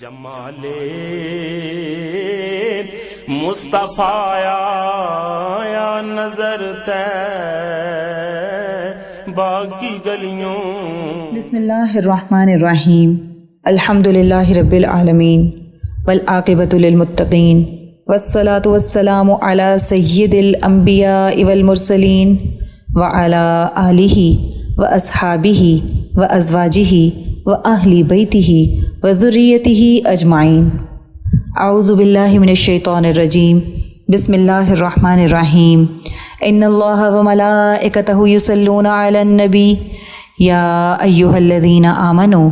جمال مصطفیٰ یا نظر طیبہ کی گلیوں۔ بسم اللہ الرحمن الرحیم، الحمدللہ رب العالمین والعاقبۃ للمتقین والصلاة والسلام علی سید الانبیاء والمرسلین وعلی آلہ واصحابہ وازواجہ واہل بیتہ وذریتہ اجمعین۔ اعوذ باللہ من الشیطان الرجیم، بسم اللہ الرحمن الرحیم۔ ان اللہ وملائکتہ یصلون علی النبی یا ایہا الذین آمنوا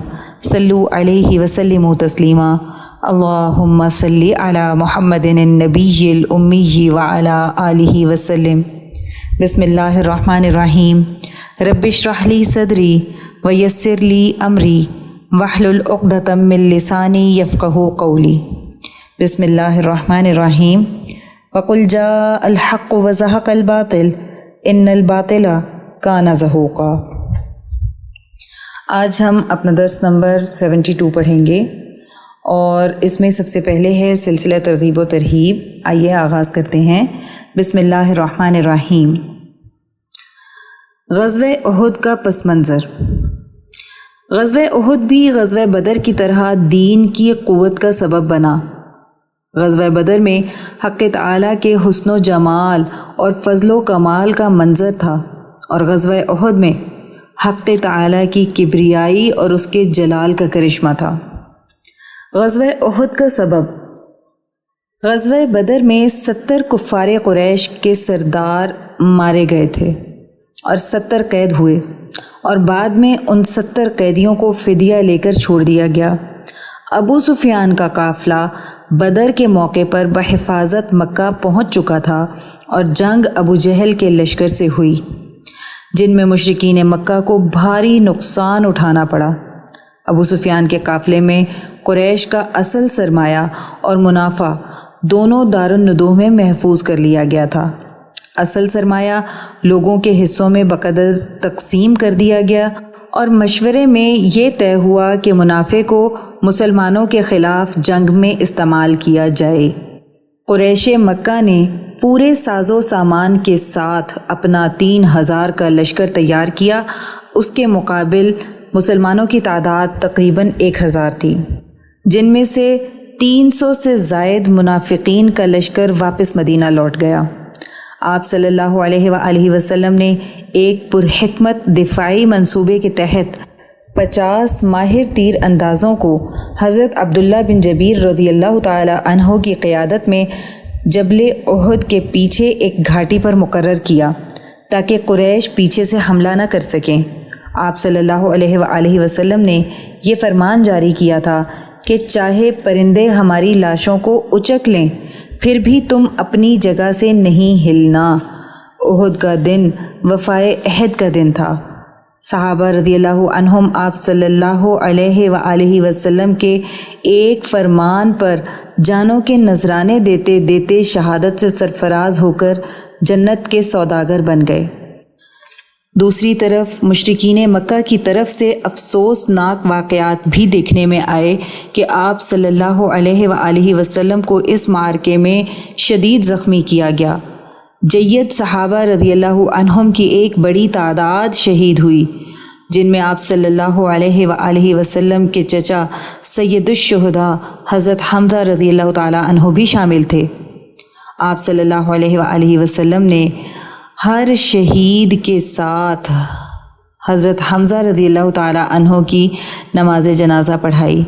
صلوا علیہ وسلموا تسلیما۔ اللہم صلی علی محمد النبی الامی وعلی آلہ وسلم۔ بسم اللہ الرحمن الرحیم۔ رب اشرح لی صدری ویسر لی امری واحلل عقدۃ من لسانی یفقہوا قولی۔ بسم اللہ الرحمن الرحیم۔ وقل جاء الحق وزہق الباطل ان الباطل کان زہوقا۔ آج ہم اپنا درس نمبر 72 پڑھیں گے، اور اس میں سب سے پہلے ہے سلسلہ ترغیب و ترہیب۔ آئیے آغاز کرتے ہیں۔ بسم اللہ الرحمن الرحیم۔ غزوہ احد کا پس منظر۔ غزوہ احد بھی غزوہ بدر کی طرح دین کی قوت کا سبب بنا۔ غزوہ بدر میں حق تعالیٰ کے حسن و جمال اور فضل و کمال کا منظر تھا، اور غزوہ احد میں حق تعالیٰ کی کبریائی اور اس کے جلال کا کرشمہ تھا۔ غزوہ احد کا سبب۔ غزوہ بدر میں 70 کفار قریش کے سردار مارے گئے تھے اور 70 قید ہوئے، اور بعد میں ان 70 قیدیوں کو فدیہ لے کر چھوڑ دیا گیا۔ ابو سفیان کا قافلہ بدر کے موقع پر بحفاظت مکہ پہنچ چکا تھا، اور جنگ ابو جہل کے لشکر سے ہوئی، جن میں مشرکین مکہ کو بھاری نقصان اٹھانا پڑا۔ ابو سفیان کے قافلے میں قریش کا اصل سرمایہ اور منافع دونوں دارالندوہ میں محفوظ کر لیا گیا تھا۔ اصل سرمایہ لوگوں کے حصوں میں بقدر تقسیم کر دیا گیا، اور مشورے میں یہ طے ہوا کہ منافع کو مسلمانوں کے خلاف جنگ میں استعمال کیا جائے۔ قریش مکہ نے پورے ساز و سامان کے ساتھ اپنا 3000 کا لشکر تیار کیا۔ اس کے مقابل مسلمانوں کی تعداد تقریباً 1000 تھی، جن میں سے 300 سے زائد منافقین کا لشکر واپس مدینہ لوٹ گیا۔ آپ صلی اللہ علیہ وآلہ وسلم نے ایک پرحکمت دفاعی منصوبے کے تحت 50 ماہر تیر اندازوں کو حضرت عبداللہ بن جبیر رضی اللہ تعالی عنہ کی قیادت میں جبل احد کے پیچھے ایک گھاٹی پر مقرر کیا، تاکہ قریش پیچھے سے حملہ نہ کر سکیں۔ آپ صلی اللہ علیہ وآلہ وسلم نے یہ فرمان جاری کیا تھا کہ چاہے پرندے ہماری لاشوں کو اچک لیں، پھر بھی تم اپنی جگہ سے نہیں ہلنا۔ احد کا دن وفائے عہد کا دن تھا۔ صحابہ رضی اللہ عنہم آپ صلی اللہ علیہ وآلہ وسلم کے ایک فرمان پر جانوں کے نذرانے دیتے دیتے شہادت سے سرفراز ہو کر جنت کے سوداگر بن گئے۔ دوسری طرف مشرکین مکہ کی طرف سے افسوسناک واقعات بھی دیکھنے میں آئے کہ آپ صلی اللہ علیہ وآلہ وسلم کو اس معرکے میں شدید زخمی کیا گیا۔ جید صحابہ رضی اللہ عنہم کی ایک بڑی تعداد شہید ہوئی، جن میں آپ صلی اللہ علیہ وآلہ وسلم کے چچا سید الشہداء حضرت حمزہ رضی اللہ تعالی عنہ بھی شامل تھے۔ آپ صلی اللہ علیہ وآلہ وسلم نے ہر شہید کے ساتھ حضرت حمزہ رضی اللہ تعالی عنہ کی نماز جنازہ پڑھائی۔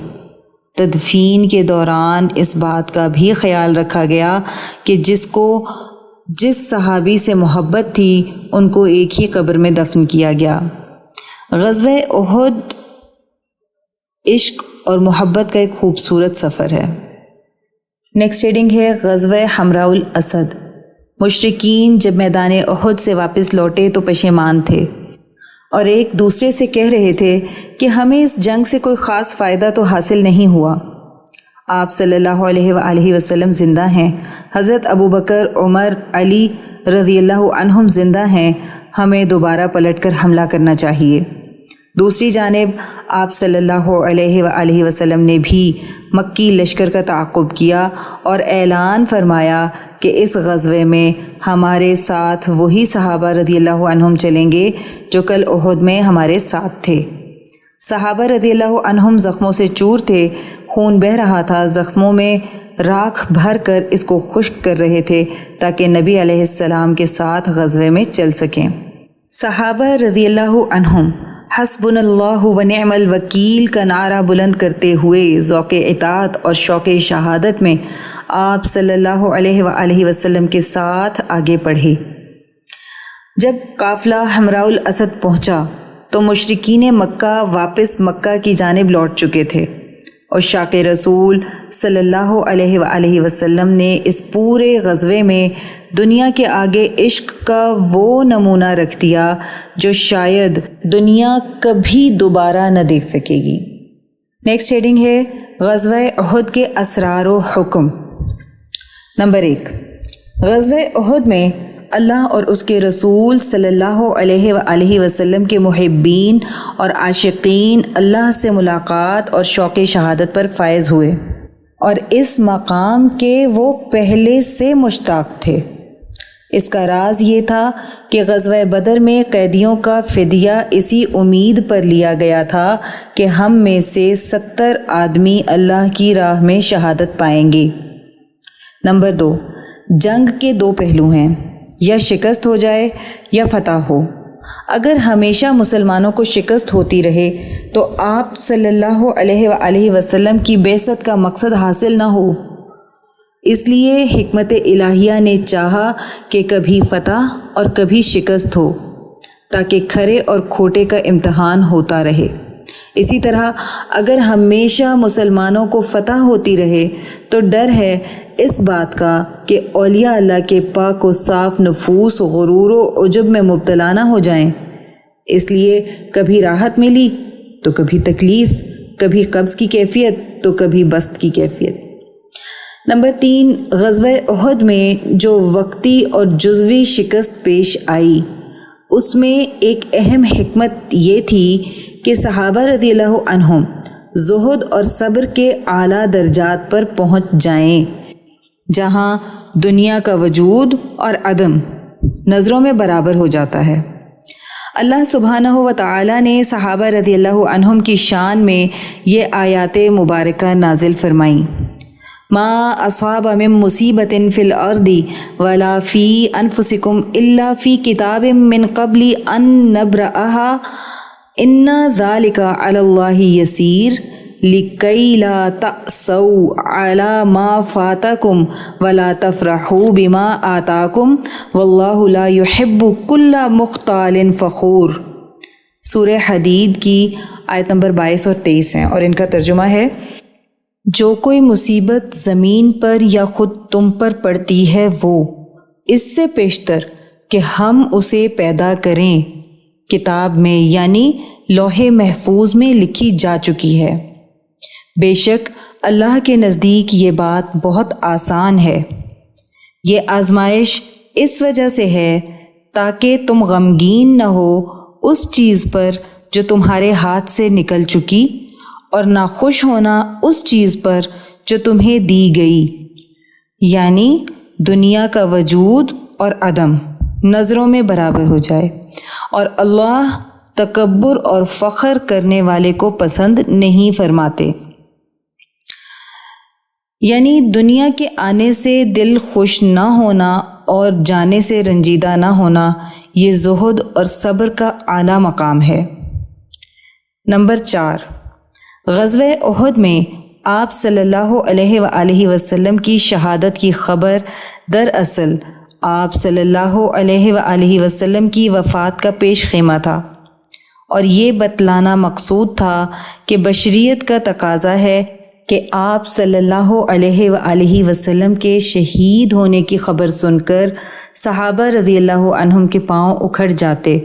تدفین کے دوران اس بات کا بھی خیال رکھا گیا کہ جس صحابی سے محبت تھی ان کو ایک ہی قبر میں دفن کیا گیا۔ غزوہ احد عشق اور محبت کا ایک خوبصورت سفر ہے۔ نیکسٹ ہیڈنگ ہے غزوہ حمراء الاسد۔ مشرکین جب میدان احد سے واپس لوٹے تو پشیمان تھے، اور ایک دوسرے سے کہہ رہے تھے کہ ہمیں اس جنگ سے کوئی خاص فائدہ تو حاصل نہیں ہوا۔ آپ صلی اللہ علیہ وآلہ وسلم زندہ ہیں، حضرت ابوبکر، عمر، علی رضی اللہ عنہم زندہ ہیں، ہمیں دوبارہ پلٹ کر حملہ کرنا چاہیے۔ دوسری جانب آپ صلی اللہ علیہ وآلہ وسلم نے بھی مکی لشکر کا تعاقب کیا اور اعلان فرمایا کہ اس غزوے میں ہمارے ساتھ وہی صحابہ رضی اللہ عنہم چلیں گے جو کل احد میں ہمارے ساتھ تھے۔ صحابہ رضی اللہ عنہم زخموں سے چور تھے، خون بہہ رہا تھا، زخموں میں راکھ بھر کر اس کو خشک کر رہے تھے تاکہ نبی علیہ السلام کے ساتھ غزوے میں چل سکیں۔ صحابہ رضی اللہ عنہم حسبنا اللہ و نعم الوکیل کا نعرہ بلند کرتے ہوئے ذوق اطاعت اور شوق شہادت میں آپ صلی اللہ علیہ وآلہ وسلم کے ساتھ آگے بڑھے۔ جب قافلہ حمراء الاسد پہنچا تو مشرکین مکہ واپس مکہ کی جانب لوٹ چکے تھے، اور شاق رسول صلی اللہ علیہ وآلہ وسلم نے اس پورے غزوے میں دنیا کے آگے عشق کا وہ نمونہ رکھ دیا جو شاید دنیا کبھی دوبارہ نہ دیکھ سکے گی۔ نیکسٹ ہیڈنگ ہے غزوہ احد کے اسرار و حکم۔ نمبر 1، غزوہ احد میں اللہ اور اس کے رسول صلی اللہ علیہ وآلہ وسلم کے محبین اور عاشقین اللہ سے ملاقات اور شوق شہادت پر فائز ہوئے، اور اس مقام کے وہ پہلے سے مشتاق تھے۔ اس کا راز یہ تھا کہ غزوہ بدر میں قیدیوں کا فدیہ اسی امید پر لیا گیا تھا کہ ہم میں سے 70 آدمی اللہ کی راہ میں شہادت پائیں گے۔ نمبر 2، جنگ کے 2 پہلو ہیں، یا شکست ہو جائے یا فتح ہو۔ اگر ہمیشہ مسلمانوں کو شکست ہوتی رہے تو آپ صلی اللہ علیہ وآلہ وسلم کی بعثت کا مقصد حاصل نہ ہو۔ اس لیے حکمت الہیہ نے چاہا کہ کبھی فتح اور کبھی شکست ہو، تاکہ کھرے اور کھوٹے کا امتحان ہوتا رہے۔ اسی طرح اگر ہمیشہ مسلمانوں کو فتح ہوتی رہے تو ڈر ہے اس بات کا کہ اولیاء اللہ کے پاک و صاف نفوس غرور و عجب میں مبتلا نہ ہو جائیں۔ اس لیے کبھی راحت ملی تو کبھی تکلیف، کبھی قبض کی کیفیت تو کبھی بسط کی کیفیت۔ نمبر 3، غزوہ احد میں جو وقتی اور جزوی شکست پیش آئی اس میں ایک اہم حکمت یہ تھی کہ صحابہ رضی اللہ عنہم زہد اور صبر کے اعلیٰ درجات پر پہنچ جائیں، جہاں دنیا کا وجود اور عدم نظروں میں برابر ہو جاتا ہے۔ اللہ سبحانہ و تعالی نے صحابہ رضی اللہ عنہم کی شان میں یہ آیات مبارکہ نازل فرمائیں: ما اصاب من مصیبت فی الارض ولا فی انفسکم الا فی کتاب من قبل ان نبرأها ان ذلک علی اللہ یسیر لکی لا تأسوا علی ما فاتکم ولا تفرحوا بما آتاکم واللہ لا يحب کل مختال فخور۔ سورہ حدید کی آیت نمبر 22 اور 23 ہیں، اور ان کا ترجمہ ہے: جو کوئی مصیبت زمین پر یا خود تم پر پڑتی ہے وہ اس سے پیشتر کہ ہم اسے پیدا کریں کتاب میں یعنی لوح محفوظ میں لکھی جا چکی ہے۔ بے شک اللہ کے نزدیک یہ بات بہت آسان ہے۔ یہ آزمائش اس وجہ سے ہے تاکہ تم غمگین نہ ہو اس چیز پر جو تمہارے ہاتھ سے نکل چکی، اور نہ خوش ہونا اس چیز پر جو تمہیں دی گئی، یعنی دنیا کا وجود اور عدم نظروں میں برابر ہو جائے، اور اللہ تکبر اور فخر کرنے والے کو پسند نہیں فرماتے۔ یعنی دنیا کے آنے سے دل خوش نہ ہونا اور جانے سے رنجیدہ نہ ہونا یہ زہد اور صبر کا اعلیٰ مقام ہے۔ نمبر 4، غزوہ احد میں آپ صلی اللہ علیہ وآلہ وسلم کی شہادت کی خبر دراصل آپ صلی اللہ علیہ وآلہ وسلم کی وفات کا پیش خیمہ تھا، اور یہ بتلانا مقصود تھا کہ بشریت کا تقاضا ہے کہ آپ صلی اللہ علیہ وآلہ وسلم کے شہید ہونے کی خبر سن کر صحابہ رضی اللہ عنہم کے پاؤں اکھڑ جاتے،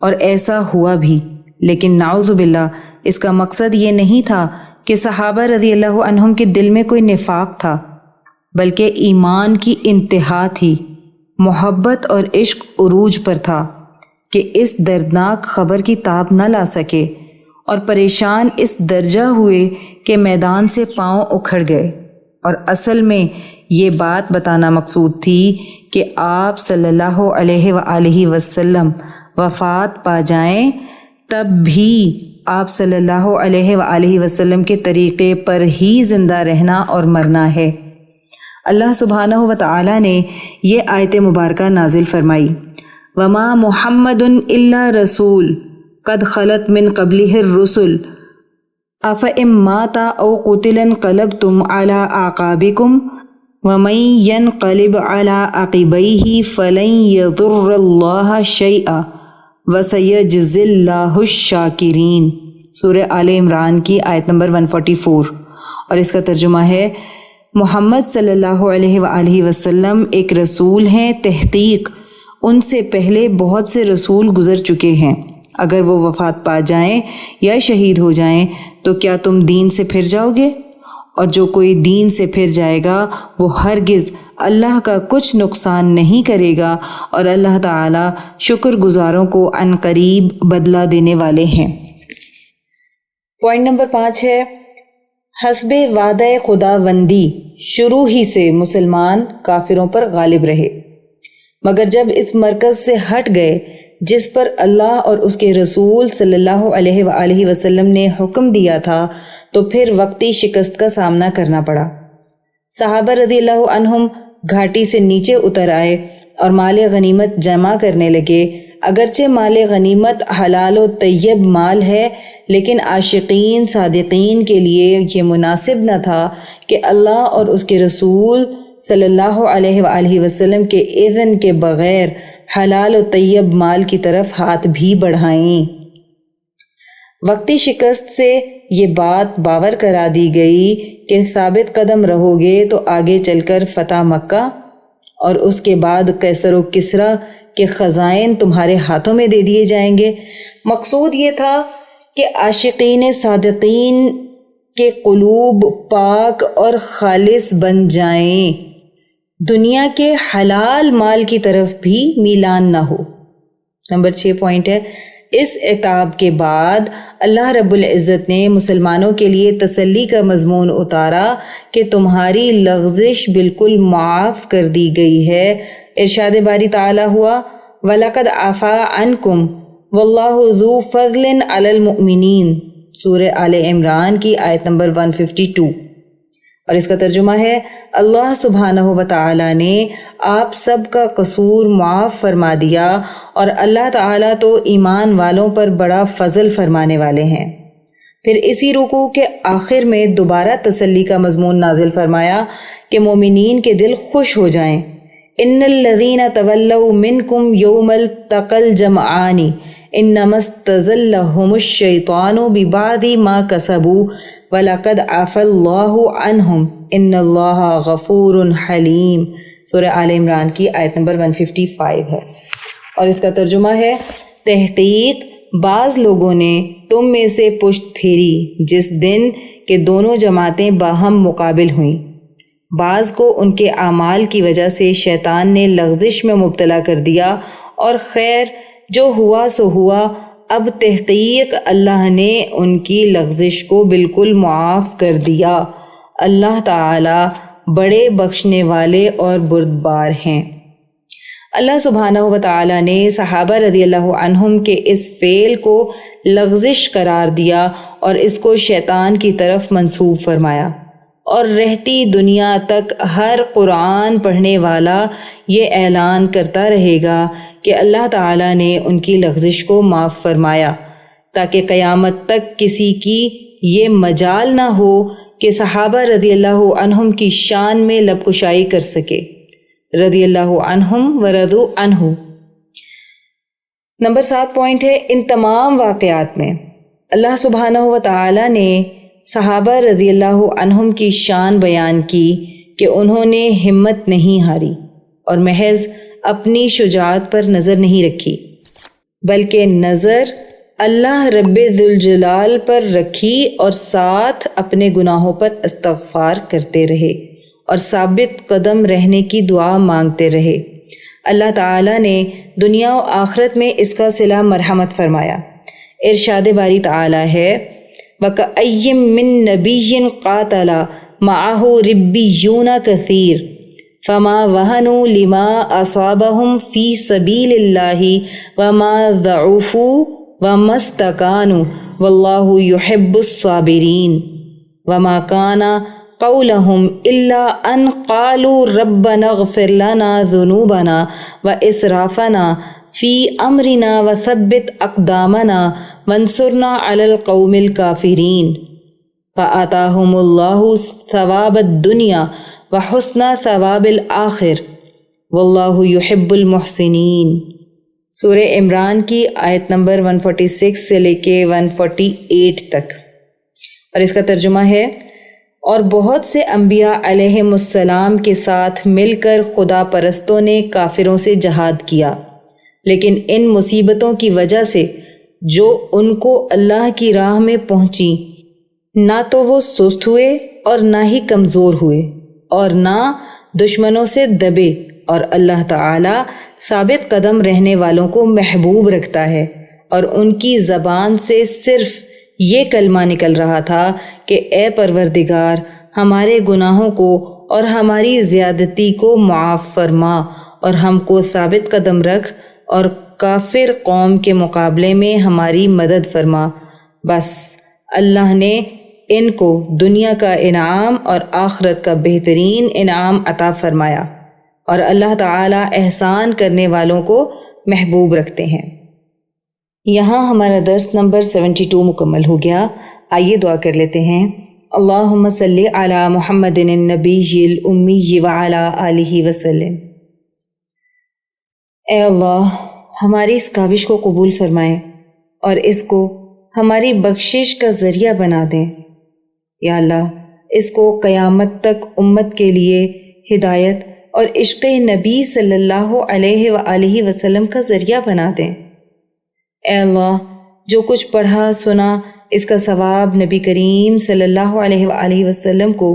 اور ایسا ہوا بھی۔ لیکن نعوذ باللہ اس کا مقصد یہ نہیں تھا کہ صحابہ رضی اللہ عنہم کے دل میں کوئی نفاق تھا، بلکہ ایمان کی انتہا تھی، محبت اور عشق عروج پر تھا کہ اس دردناک خبر کی تاب نہ لا سکے اور پریشان اس درجہ ہوئے کہ میدان سے پاؤں اکھڑ گئے، اور اصل میں یہ بات بتانا مقصود تھی کہ آپ صلی اللہ علیہ وآلہ وسلم وفات پا جائیں تب بھی آپ صلی اللہ علیہ وآلہ وسلم کے طریقے پر ہی زندہ رہنا اور مرنا ہے۔ اللہ سبحانہ وتعالی نے یہ آیت مبارکہ نازل فرمائی، وما محمد الا رسول قد خلت من قبلہ الرسل افئن مات او قتل انقلبتم علی اعقابکم ومن ینقلب علی عقبیہ فلن یضر اللہ شیئا وَسَيَجْزِي اللَّهُ الشَّاكِرِينَ، سورہ آل عمران کی آیت نمبر 144، اور اس کا ترجمہ ہے، محمد صلی اللہ علیہ وآلہ وسلم ایک رسول ہیں، تحقیق ان سے پہلے بہت سے رسول گزر چکے ہیں، اگر وہ وفات پا جائیں یا شہید ہو جائیں تو کیا تم دین سے پھر جاؤ گے؟ اور جو کوئی دین سے پھر جائے گا وہ ہرگز اللہ کا کچھ نقصان نہیں کرے گا، اور اللہ تعالی شکر گزاروں کو عن قریب بدلہ دینے والے ہیں۔ پوائنٹ نمبر 5 ہے، حسب وعدہ خداوندی شروع ہی سے مسلمان کافروں پر غالب رہے، مگر جب اس مرکز سے ہٹ گئے جس پر اللہ اور اس کے رسول صلی اللہ علیہ وآلہ وسلم نے حکم دیا تھا تو پھر وقتی شکست کا سامنا کرنا پڑا۔ صحابہ رضی اللہ عنہم گھاٹی سے نیچے اتر آئے اور مال غنیمت جمع کرنے لگے۔ اگرچہ مال غنیمت حلال و طیب مال ہے، لیکن عاشقین صادقین کے لیے یہ مناسب نہ تھا کہ اللہ اور اس کے رسول صلی اللہ علیہ وآلہ وسلم کے اذن کے بغیر حلال و طیب مال کی طرف ہاتھ بھی بڑھائیں۔ وقتی شکست سے یہ بات باور کرا دی گئی کہ ثابت قدم رہو گے تو آگے چل کر فتح مکہ اور اس کے بعد قیصر و کسریٰ کے خزائن تمہارے ہاتھوں میں دے دیے جائیں گے۔ مقصود یہ تھا کہ عاشقین صادقین کے قلوب پاک اور خالص بن جائیں، دنیا کے حلال مال کی طرف بھی میلان نہ ہو۔ نمبر 6 پوائنٹ ہے، اس عتاب کے بعد اللہ رب العزت نے مسلمانوں کے لیے تسلی کا مضمون اتارا کہ تمہاری لغزش بالکل معاف کر دی گئی ہے۔ ارشاد باری تعالی ہوا، وَلَقَدْ عَفَا عَنْكُمْ وَاللَّهُ ذُو فَضْلٍ عَلَى الْمُؤْمِنِينَ، سورہ آل عمران کی آیت نمبر 152، اور اس کا ترجمہ ہے، اللہ سبحانہ وتعالی نے آپ سب کا قصور معاف فرما دیا اور اللہ تعالیٰ تو ایمان والوں پر بڑا فضل فرمانے والے ہیں۔ پھر اسی رکوع کے آخر میں دوبارہ تسلی کا مضمون نازل فرمایا کہ مومنین کے دل خوش ہو جائیں۔ ان الذین تولوا منکم یوم التقى الجمعان انما استزلهم الشیطان ببعض ما کسبوا وَلَقَدْ عَفَا اللَّهُ عَنْهُمْ إِنَّ اللَّهَ غَفُورٌ حَلِيمٌ، سورہ آل عمران کی آیت نمبر 155 ہے، اور اس کا ترجمہ ہے، تحقیق بعض لوگوں نے تم میں سے پشت پھیری جس دن کہ دونوں جماعتیں باہم مقابل ہوئیں، بعض کو ان کے اعمال کی وجہ سے شیطان نے لغزش میں مبتلا کر دیا، اور خیر جو ہوا سو ہوا، اب تحقیق اللہ نے ان کی لغزش کو بالکل معاف کر دیا۔ اللہ تعالی بڑے بخشنے والے اور بردبار ہیں۔ اللہ سبحانہ وتعالی نے صحابہ رضی اللہ عنہم کے اس فعل کو لغزش قرار دیا اور اس کو شیطان کی طرف منسوب فرمایا، اور رہتی دنیا تک ہر قرآن پڑھنے والا یہ اعلان کرتا رہے گا کہ اللہ تعالیٰ نے ان کی لغزش کو معاف فرمایا، تاکہ قیامت تک کسی کی یہ مجال نہ ہو کہ صحابہ رضی اللہ عنہم کی شان میں لب کشائی کر سکے۔ رضی اللہ عنہم ورضوا عنہ۔ نمبر 7 پوائنٹ ہے، ان تمام واقعات میں اللہ سبحانہ وتعالی نے صحابہ رضی اللہ عنہم کی شان بیان کی کہ انہوں نے ہمت نہیں ہاری اور محض اپنی شجاعت پر نظر نہیں رکھی، بلکہ نظر اللہ رب ذوالجلال پر رکھی اور ساتھ اپنے گناہوں پر استغفار کرتے رہے اور ثابت قدم رہنے کی دعا مانگتے رہے۔ اللہ تعالیٰ نے دنیا و آخرت میں اس کا صلہ مرحمت فرمایا۔ ارشاد باری تعالی ہے وَكَأَيٍّ مِّن نَبِيٍّ قَاتَلَ مَعَهُ رِبِّيُّونَ كَثِيرٌ فَمَا وَهَنُوا لِمَا أَصَابَهُمْ فِي سَبِيلِ اللَّهِ وَمَا ضَعُفُوا وَمَا اسْتَكَانُوا وَاللَّهُ يُحِبُّ الصَّابِرِينَ وَمَا كَانَ قَوْلَهُمْ إِلَّا أَنْ قَالُوا رَبَّنَا اغْفِرْ لَنَا ذُنُوبَنَا وَإِسْرَافَنَا فِي أَمْرِنَا وَثَبِّتْ أَقْدَامَنَا وَانصُرْنَا عَلَى الْقَوْمِ الْكَافِرِينَ فَآتَاهُمُ اللَّهُ ثَوَابَ الدُّنْيَا وَحُسْنَ ثَوَابِ الْآخِرَةِ وَاللَّهُ يُحِبُّ الْمُحْسِنِينَ۔ سورہ عمران کی آیت نمبر 146 سے لے کے 148 تک، اور اس کا ترجمہ ہے اور بہت سے انبیاء علیہم السلام کے ساتھ مل کر خدا پرستوں نے کافروں سے جہاد کیا، لیکن ان مصیبتوں کی وجہ سے جو ان کو اللہ کی راہ میں پہنچی، نہ تو وہ سست ہوئے اور نہ ہی کمزور ہوئے اور نہ دشمنوں سے دبے، اور اللہ تعالی ثابت قدم رہنے والوں کو محبوب رکھتا ہے، اور ان کی زبان سے صرف یہ کلمہ نکل رہا تھا کہ اے پروردگار ہمارے گناہوں کو اور ہماری زیادتی کو معاف فرما اور ہم کو ثابت قدم رکھ اور کافر قوم کے مقابلے میں ہماری مدد فرما۔ بس اللہ نے ان کو دنیا کا انعام اور آخرت کا بہترین انعام عطا فرمایا، اور اللہ تعالی احسان کرنے والوں کو محبوب رکھتے ہیں۔ یہاں ہمارا درس نمبر 72 مکمل ہو گیا۔ آئیے دعا کر لیتے ہیں۔ اللہم صلی علی محمد النبی الامی وعلی آلہ وسلم۔ اے اللہ، ہماری اس کاوش کو قبول فرمائیں اور اس کو ہماری بخشش کا ذریعہ بنا دیں۔ یا اللہ، اس کو قیامت تک امت کے لیے ہدایت اور عشق نبی صلی اللہ علیہ وآلہ وسلم کا ذریعہ بنا دیں۔ اے اللہ، جو کچھ پڑھا سنا اس کا ثواب نبی کریم صلی اللہ علیہ وآلہ وسلم کو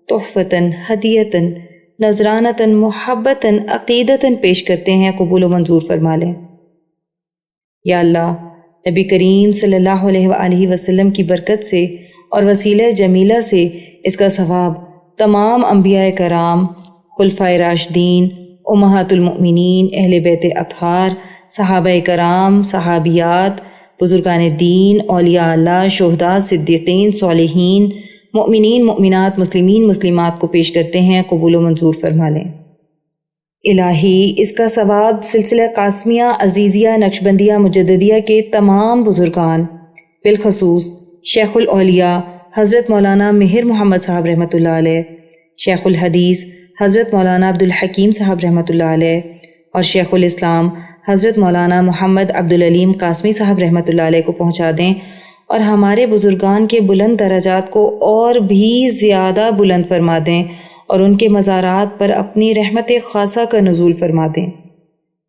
تحفتاً، ہدیتاً، نذرانتاً، محبتاً، عقیدتاً پیش کرتے ہیں، قبول و منظور فرما لیں۔ یا اللہ، نبی کریم صلی اللہ علیہ وآلہ وسلم کی برکت سے اور وسیلہ جمیلہ سے اس کا ثواب تمام انبیاء کرام، خلفائے راشدین، امہات المؤمنین، اہل بیت اطہار، صحابہ کرام، صحابیات، بزرگان دین، اولیاء اللہ، شہداء، صدیقین، صالحین، مؤمنین، مؤمنات، مسلمین، مسلمات کو پیش کرتے ہیں، قبول و منظور فرما لیں۔ الہی، اس کا ثواب سلسلہ قاسمیہ، عزیزیہ، نقشبندیہ، مجددیہ کے تمام بزرگان، بالخصوص شیخ الاولیاء حضرت مولانا مہر محمد صاحب رحمۃ اللہ علیہ، شیخ الحدیث حضرت مولانا عبدالحکیم صاحب رحمۃ اللہ علیہ، اور شیخ الاسلام حضرت مولانا محمد عبدالعلیم قاسمی صاحب رحمۃ اللہ علیہ کو پہنچا دیں، اور ہمارے بزرگان کے بلند درجات کو اور بھی زیادہ بلند فرما دیں، اور ان کے مزارات پر اپنی رحمت خاصہ کا نزول فرما دیں۔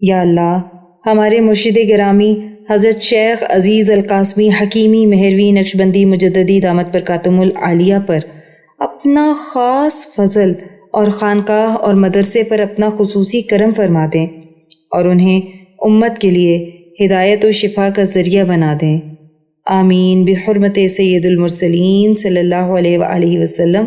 یا اللہ، ہمارے مرشد گرامی حضرت شیخ عزیز القاسمی حکیمی مہروی نقشبندی مجددی دامت برکاتہم العالیہ پر اپنا خاص فضل اور خانقاہ اور مدرسے پر اپنا خصوصی کرم فرما دیں، اور انہیں امت کے لیے ہدایت و شفا کا ذریعہ بنا دیں۔ آمین بحرمت سید المرسلین صلی اللہ علیہ وآلہ وسلم۔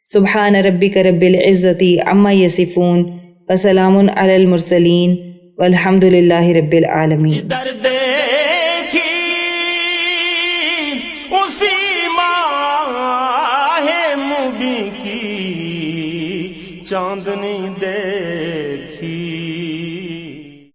سبحان ربک رب العزت عما یصفون وسلام علی المرسلین والحمد للہ رب العالمین۔ درد دیکھی اسی ماہ مبیں کی چاندنی دیکھی